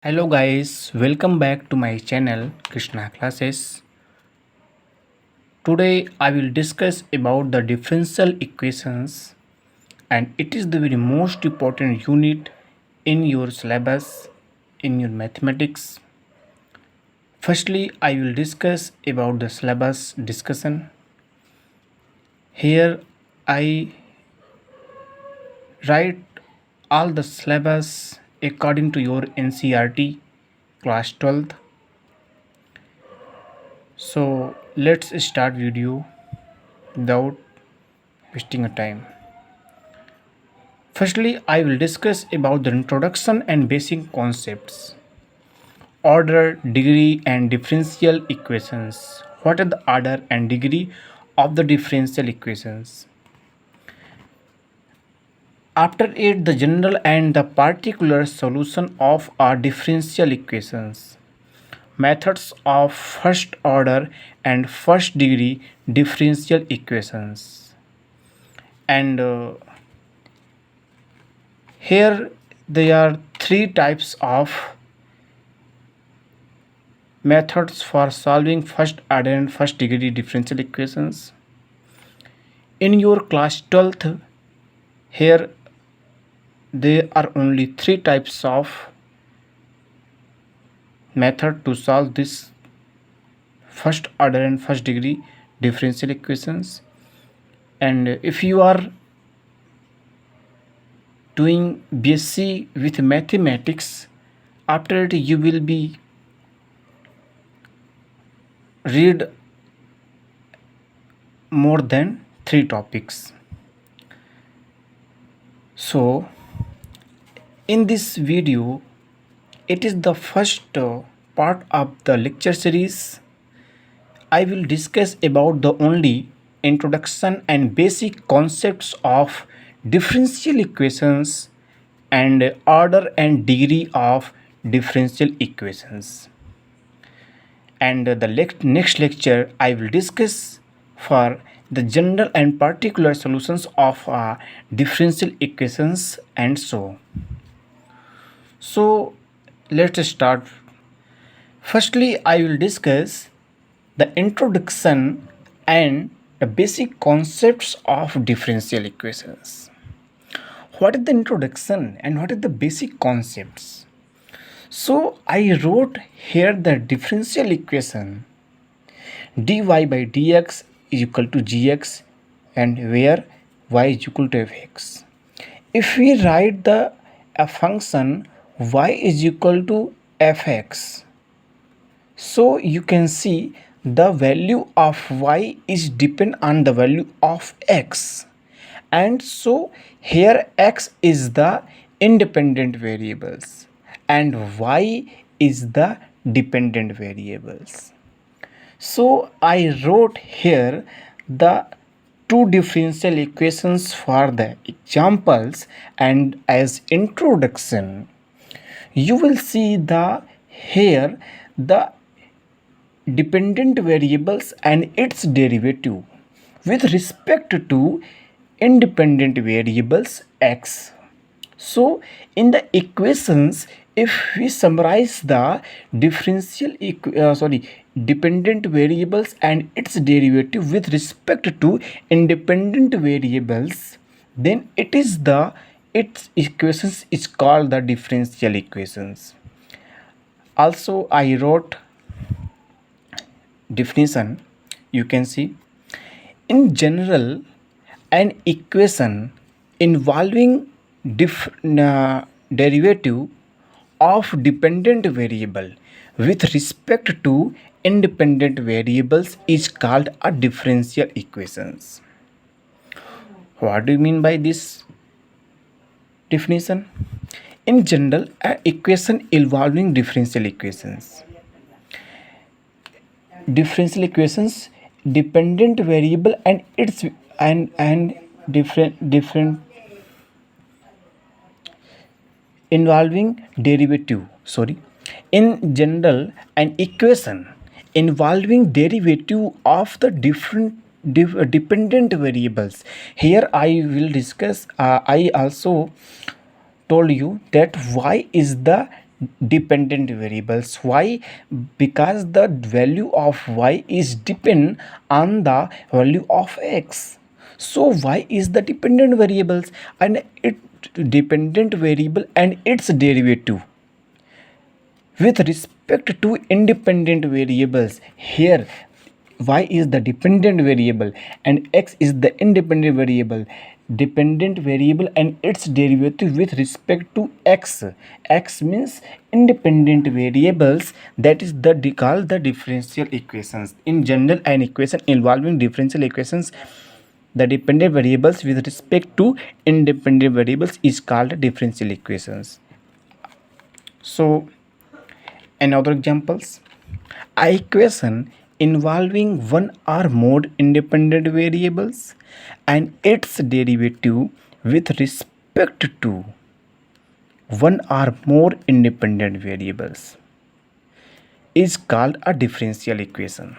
Hello guys, welcome back to my channel Krishna classes. Today I will discuss about the differential equations, and it is the very most important unit in your syllabus in your mathematics. Firstly, I will discuss about the syllabus discussion. Here I write all the syllabus according to your NCERT class 12th. So let's start video without wasting a time. Firstly, I will discuss about the introduction and basic concepts, order, degree and differential equations. What are the order and degree of the differential equations? After it, the general and the particular solution of our differential equations. Methods of first order and first degree differential equations. And here there are three types of methods for solving first order and first degree differential equations. In your class 12th, here there are only three types of method to solve this first order and first degree differential equations. And if you are doing BSc with mathematics, after it you will be read more than three topics. So in this video, it is the first part of the lecture series. I will discuss about the only introduction and basic concepts of differential equations and order and degree of differential equations. And the next lecture I will discuss for the general and particular solutions of differential equations and so let's start. Firstly, I will discuss the introduction and the basic concepts of differential equations. What is the introduction and what is the basic concepts? So I wrote here the differential equation dy by dx is equal to gx, and where y is equal to fx. If we write the a function y is equal to fx, so you can see the value of y is depend on the value of x, and so here x is the independent variables and y is the dependent variables. So I wrote here the two differential equations for the examples, and as introduction you will see the here the dependent variables and its derivative with respect to independent variables x. So in the equations, if we summarize the dependent variables and its derivative with respect to independent variables, then its equations is called the differential equations. Also I wrote definition. You can see, in general, an equation involving derivative of dependent variable with respect to independent variables is called a differential equations. What do you mean by this definition? In general, an equation involving differential equations, dependent variable and its and different involving derivative. In general, an equation involving derivative of the dependent variables. Here I will discuss. I also told you that y is the dependent variables. Why? Because the value of y is depend on the value of x. So y is the dependent variables, and it dependent variable and its derivative with respect to independent variables. Here y is the dependent variable and x is the independent variable. Dependent variable and its derivative with respect to x. X means independent variables, that is the called the differential equations. In general, an equation involving differential equations, the dependent variables with respect to independent variables is called differential equations. So another examples, a equation involving one or more independent variables and its derivative with respect to one or more independent variables is called a differential equation.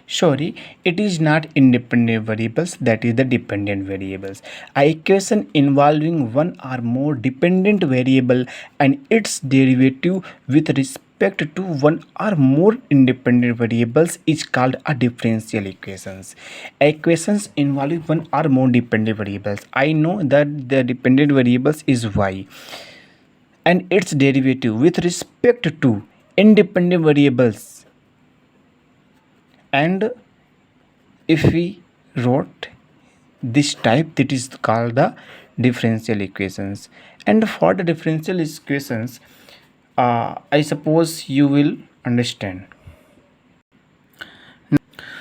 Sorry, it is not independent variables, that is the dependent variables. A equation involving one or more dependent variable and its derivative with respect to one or more independent variables is called a differential equations. Equations involving one or more dependent variables. I know that the dependent variables is y and its derivative with respect to independent variables, and if we wrote this type, that is called the differential equations. And for the differential equations, I suppose you will understand.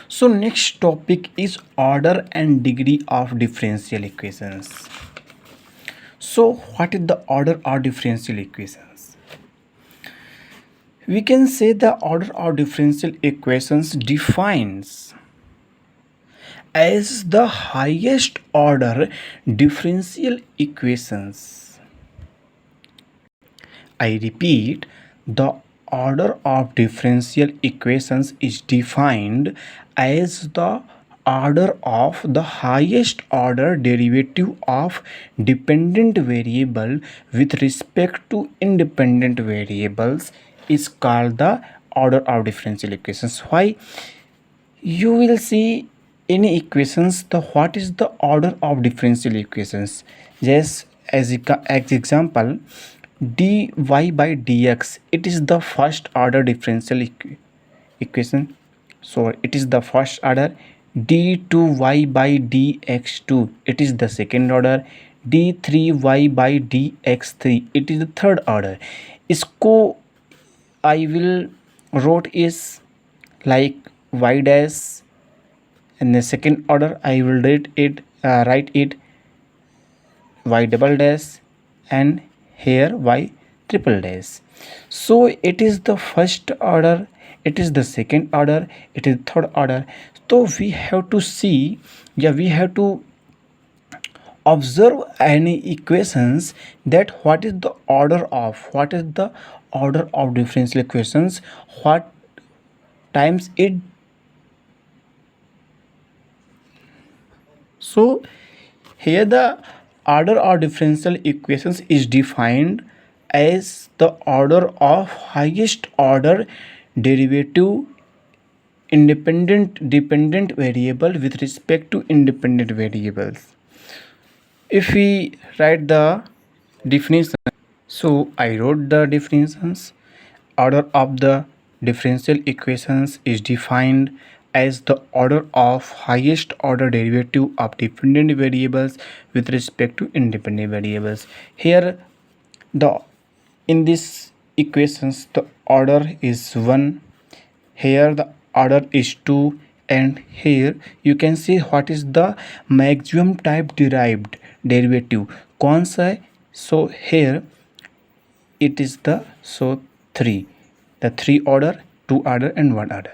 So next topic is order and degree of differential equations. So what is the order of differential equations? We can say the order of differential equations defines as the highest order differential equations. I repeat, the order of differential equations is defined as the order of the highest order derivative of dependent variable with respect to independent variables is called the order of differential equations. Why? You will see any equations, the what is the order of differential equations. Yes, as example, dy by dx, it is the first order differential equation. So it is the first order. d2y by dx2, it is the second order. d3y by dx3, it is the third order. इसको I will wrote is like y dash, and the second order I will write it y double dash, and here y triple dash. So it is the first order, it is the second order, it is third order. So we have to see, yeah, we have to observe any equations, that what is the order of differential equations, what times it. So here the order of differential equations is defined as the order of highest order derivative dependent variable with respect to independent variables. If we write the definition, so I wrote the definitions. Order of the differential equations is defined as the order of highest order derivative of dependent variables with respect to independent variables. Here the in this equations the order is 1, here the order is 2, and here you can see what is the maximum type derived derivative कौन सा है. So here it is the 3, the 3 order, 2 order and 1 order.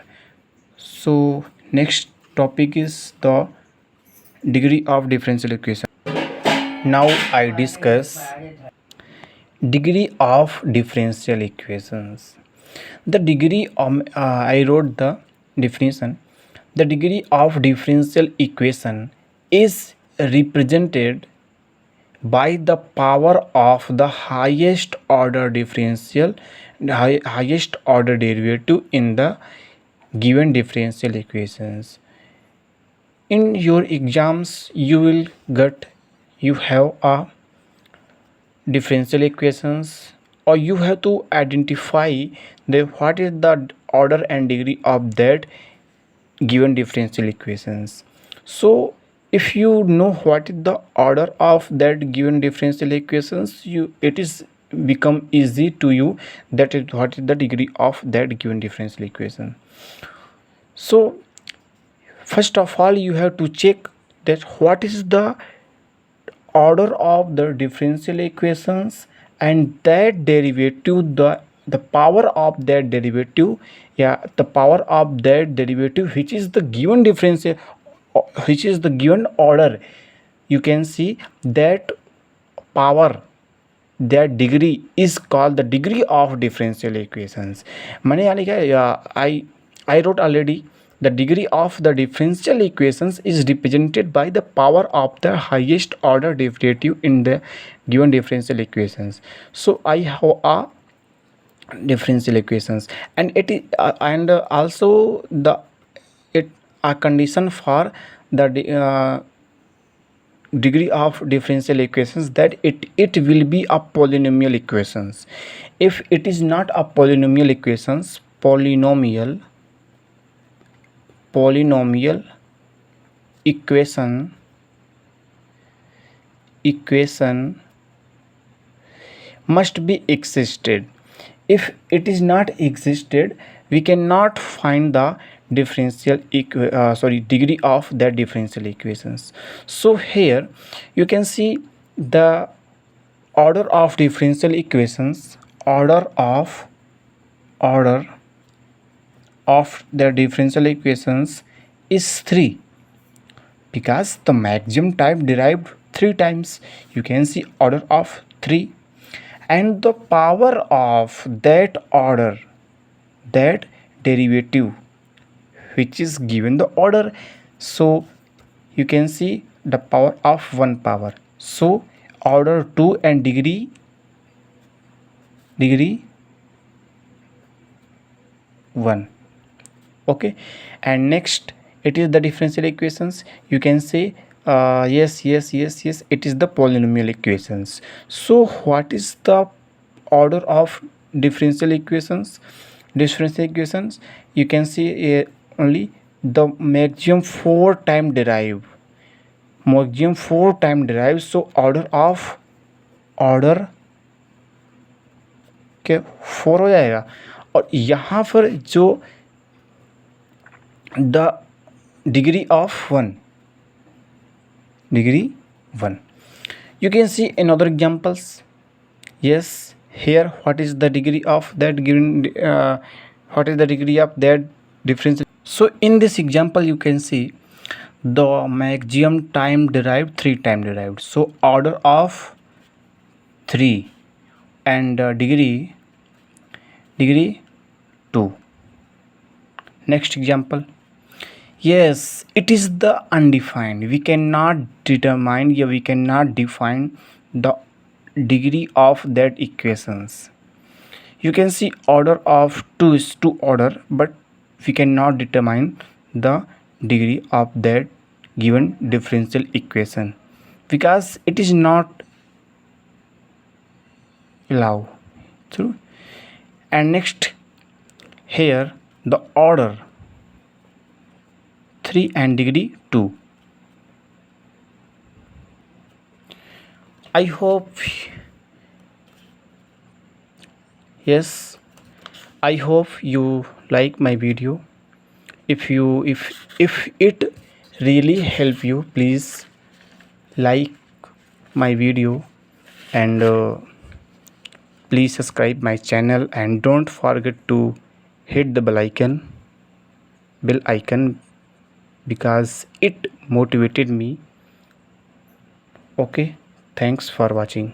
So next topic is the degree of differential equation. Now I discuss degree of differential equations. The degree of I wrote the definition. The degree of differential equation is represented by the power of the highest order differential, highest order derivative in the given differential equations. In your exams you will get, you have a differential equations, or you have to identify the what is the order and degree of that given differential equations. So if you know what is the order of that given differential equations, you it is become easy to you that is what is the degree of that given differential equation. So first of all you have to check that what is the order of the differential equations, and that derivative, the power of that derivative, yeah, the power of that derivative which is the given differential, which is the given order. You can see that power, that degree is called the degree of differential equations. मैंने यानी क्या I wrote already, the degree of the differential equations is represented by the power of the highest order derivative in the given differential equations. So I have a differential equations, and it is and also the it a condition for the degree of differential equations, that it will be a polynomial equations. If it is not a polynomial equations, polynomial equation must be existed. If it is not existed, we cannot find the differential degree of that differential equations. So here you can see the order of differential equations, order of the differential equations is 3, because the maximum time derived 3 times. You can see order of 3, and the power of that order, that derivative which is given the order. So you can see the power of 1 power. So order 2 and degree 1. Okay, and next it is the differential equations. You can say yes, it is the polynomial equations. So what is the order of differential equations? You can see only the maximum 4 time derived, so order के 4 हो जाएगा. और यहाँ पर जो the degree of 1, you can see another examples. Yes, here what is the degree of that given what is the degree of that differential. So in this example you can see the maximum time derived, 3 time derived, so order of 3 and degree 2. Next example, yes, it is the undefined. We cannot determine, yeah, we cannot define the degree of that equations. You can see order of 2 is 2 order, but we cannot determine the degree of that given differential equation because it is not allowed. True. And next, here the order 3 and degree 2. I hope, yes, I hope you like my video. If it really help you, please like my video and please subscribe my channel, and don't forget to hit the bell icon because it motivated me. Okay, thanks for watching.